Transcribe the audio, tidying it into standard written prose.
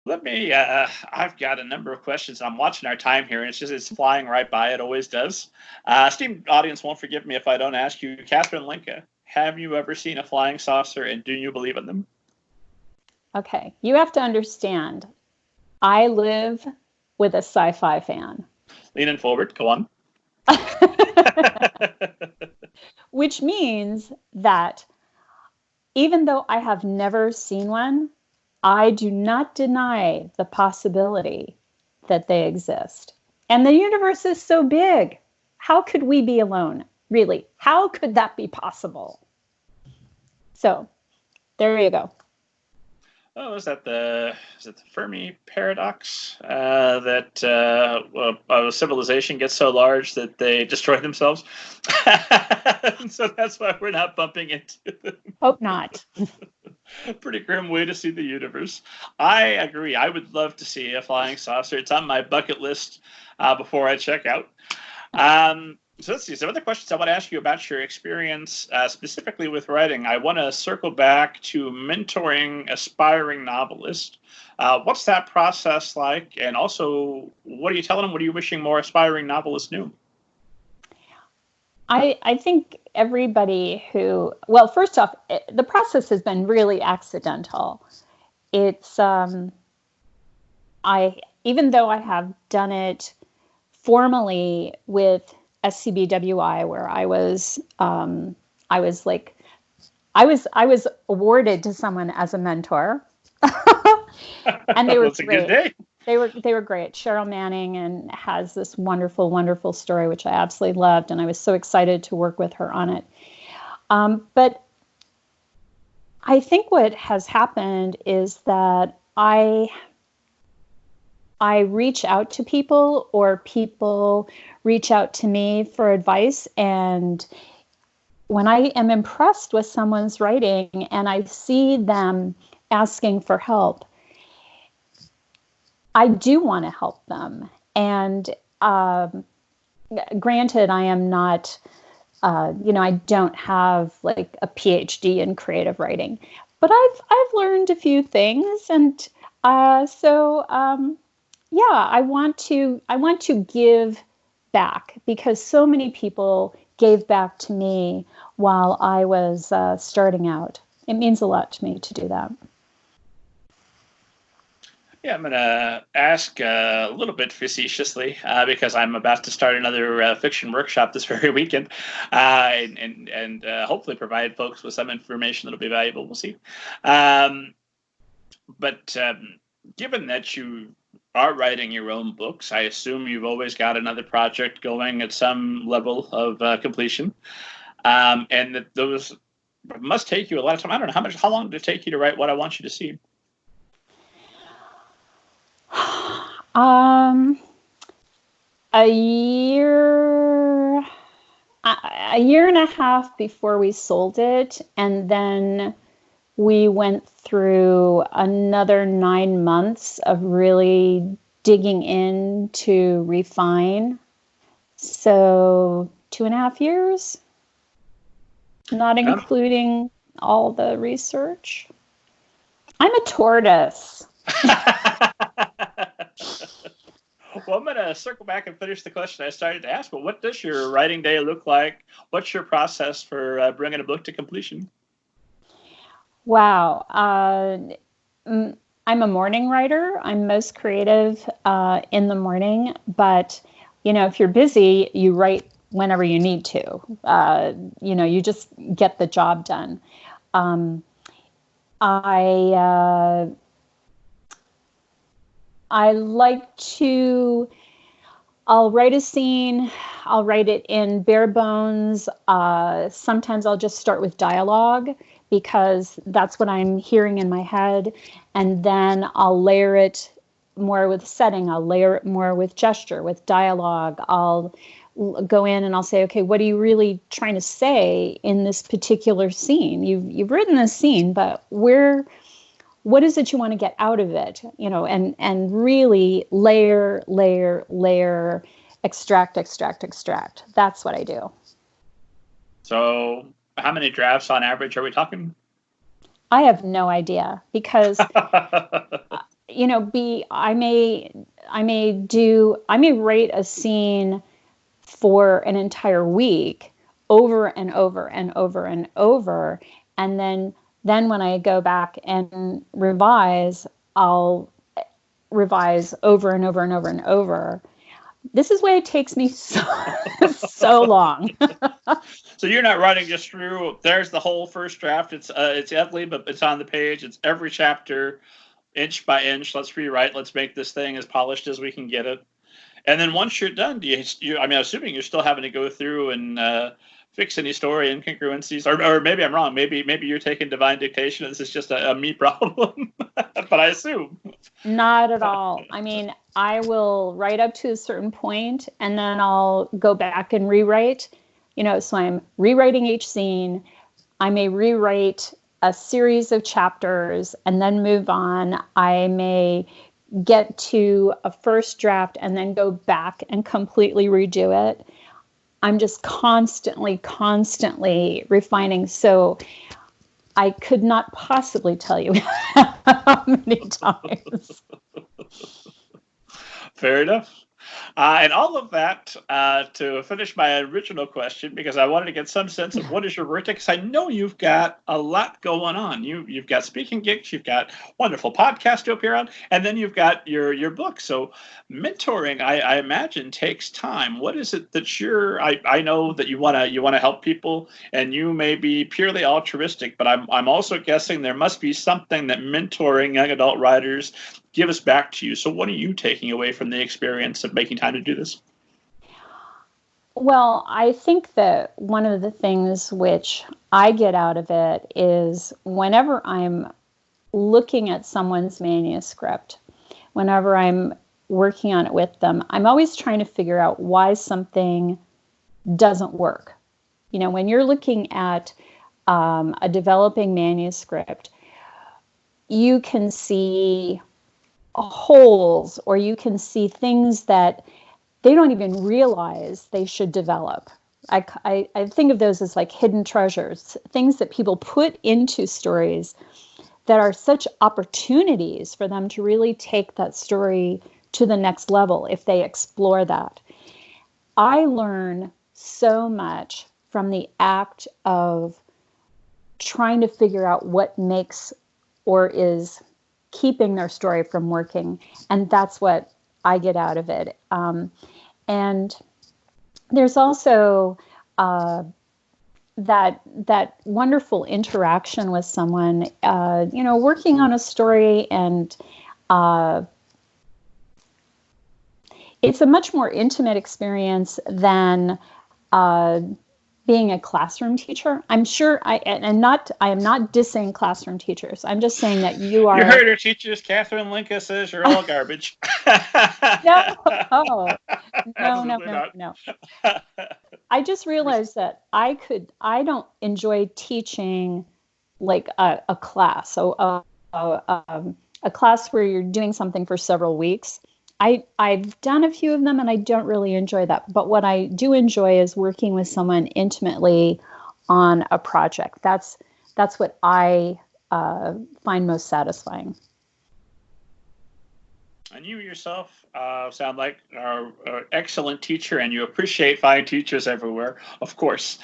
Let me, I've got a number of questions. I'm watching our time here, and it's flying right by. It always does. Esteemed audience won't forgive me if I don't ask you, Catherine Linka, have you ever seen a flying saucer, and do you believe in them? Okay, you have to understand, I live with a sci-fi fan. Leaning forward, go on. Which means that even though I have never seen one, I do not deny the possibility that they exist. And the universe is so big. How could we be alone? Really? How could that be possible? So, there you go. Oh, is that the Fermi paradox that a civilization gets so large that they destroy themselves? So that's why we're not bumping into them. Hope not. Pretty grim way to see the universe. I agree. I would love to see a flying saucer. It's on my bucket list before I check out. So let's see. Some other questions I want to ask you about your experience, specifically with writing. I want to circle back to mentoring aspiring novelists. What's that process like? And also, what are you telling them? What are you wishing more aspiring novelists knew? I think everybody who, well, first off, the process has been really accidental. It's, even though I have done it formally with SCBWI, where I was awarded to someone as a mentor, and they were That's great. A good day. They were great. Cheryl Manning and has this wonderful, wonderful story, which I absolutely loved, and I was so excited to work with her on it. But I think what has happened is that I reach out to people, or people reach out to me for advice. And when I am impressed with someone's writing and I see them asking for help, I do want to help them. And granted, I am not, I don't have like a PhD in creative writing, but I've learned a few things. And I want to give back, because so many people gave back to me while I was starting out. It means a lot to me to do that. Yeah, I'm going to ask a little bit facetiously because I'm about to start another fiction workshop this very weekend, and hopefully provide folks with some information that'll be valuable. We'll see. But given that you are writing your own books, I assume you've always got another project going at some level of completion, and that those must take you a lot of time. I don't know how long did it take you to write What I Want You to See? A year and a half before we sold it, and then we went through another 9 months of really digging in to refine. So 2.5 years, not including all the research. I'm a tortoise. Well, I'm going to circle back and finish the question I started to ask. But what does your writing day look like? What's your process for bringing a book to completion? Wow. I'm a morning writer. I'm most creative in the morning. But, if you're busy, you write whenever you need to. You just get the job done. I like to, I'll write a scene, I'll write it in bare bones. Sometimes I'll just start with dialogue, because that's what I'm hearing in my head. And then I'll layer it more with setting. I'll layer it more with gesture, with dialogue. I'll go in and I'll say, okay, what are you really trying to say in this particular scene? You've written this scene, but what is it you want to get out of it? And really layer, extract. That's what I do. So how many drafts on average are we talking? I have no idea, because I may write a scene for an entire week over and over and over and over. And then when I go back and revise, I'll revise over and over and over and over. This is why it takes me so long. So you're not writing just through, there's the whole first draft. It's ugly, but it's on the page. It's every chapter, inch by inch. Let's rewrite. Let's make this thing as polished as we can get it. And then once you're done, I'm assuming you're still having to go through and fix any story incongruencies, or maybe I'm wrong. Maybe you're taking divine dictation. And this is just a me problem, but I assume not at all. I mean, I will write up to a certain point, and then I'll go back and rewrite. So I'm rewriting each scene. I may rewrite a series of chapters and then move on. I may get to a first draft and then go back and completely redo it. I'm just constantly refining. So I could not possibly tell you how many times. Fair enough. And all of that to finish my original question, because I wanted to get some sense of what is your Vertex. I know you've got a lot going on. You've got speaking gigs, you've got wonderful podcast to appear on, and then you've got your book. So mentoring, I imagine, takes time. What is it that I know that you want to help people, and you may be purely altruistic, but I'm also guessing there must be something that mentoring young adult writers give us back to you. So what are you taking away from the experience of making time to do this? Well, I think that one of the things which I get out of it is whenever I'm looking at someone's manuscript, whenever I'm working on it with them, I'm always trying to figure out why something doesn't work. When you're looking at a developing manuscript, you can see holes, or you can see things that they don't even realize they should develop. I think of those as like hidden treasures, things that people put into stories that are such opportunities for them to really take that story to the next level if they explore that. I learn so much from the act of trying to figure out what makes or is keeping their story from working. And that's what I get out of it. And there's also that wonderful interaction with someone, working on a story, and it's a much more intimate experience than being a classroom teacher. I'm sure I am not dissing classroom teachers. I'm just saying that you are. You heard her, teachers. Catherine Linka says you're all garbage. No. Oh, no. I just realized that I don't enjoy teaching like a class. So a class where you're doing something for several weeks. I've done a few of them, and I don't really enjoy that. But what I do enjoy is working with someone intimately on a project. That's what I find most satisfying. And you yourself sound like are an excellent teacher, and you appreciate fine teachers everywhere, of course.